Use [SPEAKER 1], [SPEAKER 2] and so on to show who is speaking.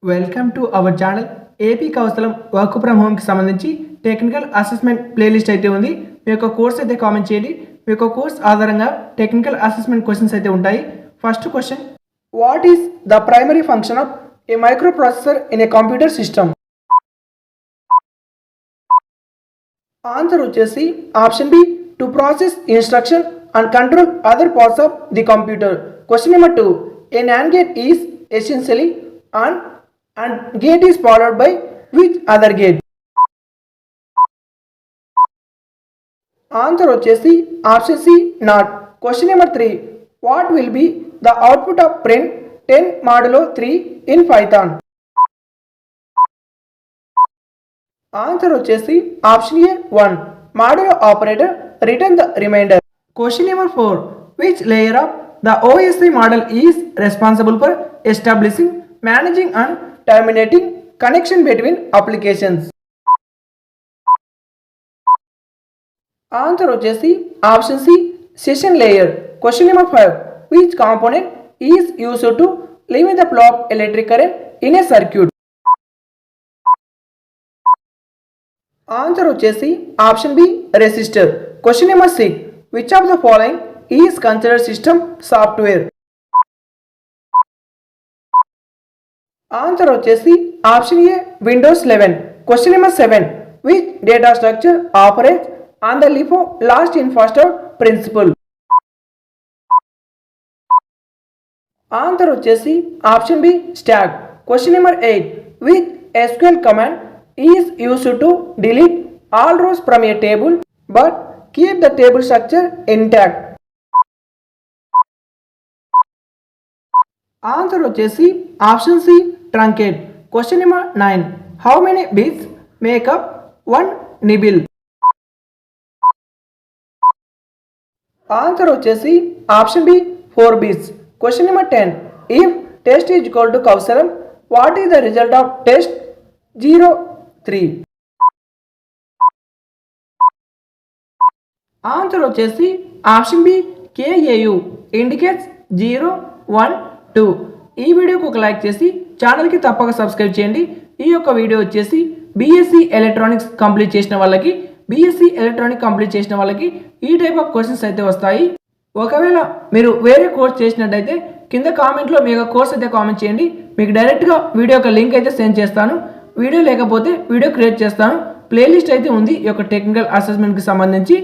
[SPEAKER 1] Welcome to our channel. AP Kaushalam work from హోమ్కి సంబంధించి technical assessment playlist అయితే ఉంది. మీ యొక్క కోర్స్ అయితే కామెంట్ చేయండి. మీ యొక్క కోర్స్ ఆధారంగా టెక్నికల్ అసెస్మెంట్ క్వశ్చన్స్ అయితే ఉంటాయి. First question, what is the primary function of a microprocessor in a computer system? Answer వచ్చేసి option B, to process instruction and control other parts of the computer. Question number 2, a NAND gate is essentially and gate is followed by which other gate? Answer వచ్చేసి option C, not. Question number 3, what will be the output of print 10 modulo 3 in Python? Answer వచ్చేసి option A 1, modulo operator return the remainder. Question number 4, which layer of the OSI model is responsible for establishing, managing and terminating connection between applications? Answer వచ్చేసి option C, session layer. Question number 5, which component is used to limit the flow of electric current in a circuit? Answer వచ్చేసి option B, resistor. Question number 6, which of the following is considered system software? Answer వచ్చేసి option A, Windows 11. Question number 7, which data structure operates on the LIFO last in first out principle? Answer వచ్చేసి option B, stack. Question number 8, which SQL command is used to delete all rows from a table but keep the table structure intact? Answer వచ్చేసి option C, truncate. Question number 9, how many bits make up 1 nibble? Answer వచ్చేసి option B, 4 bits. Question number 10, if test is equal to Kaushalam, what is the result of test 03? Answer వచ్చేసి option B, KAU indicates 0, 1, 2. ఈ వీడియోకి ఒక like చేసి ఛానల్కి తప్పక subscribe చేయండి. ఈ యొక్క వీడియో వచ్చేసి BSc ఎలక్ట్రానిక్స్ కంప్లీట్ చేసిన వాళ్ళకి, BSc ఎలక్ట్రానిక్ కంప్లీట్ చేసిన వాళ్ళకి ఈ టైప్ ఆఫ్ క్వశ్చన్స్ అయితే వస్తాయి. ఒకవేళ మీరు వేరే కోర్స్ చేసినట్టయితే కింద కామెంట్లో మీ యొక్క కోర్స్ అయితే కామెంట్ చేయండి. మీకు డైరెక్ట్గా వీడియో యొక్క లింక్ అయితే సెండ్ చేస్తాను. వీడియో లేకపోతే వీడియో క్రియేట్ చేస్తాను. ప్లేలిస్ట్ అయితే ఉంది ఈ యొక్క టెక్నికల్ అసెస్మెంట్కి సంబంధించి.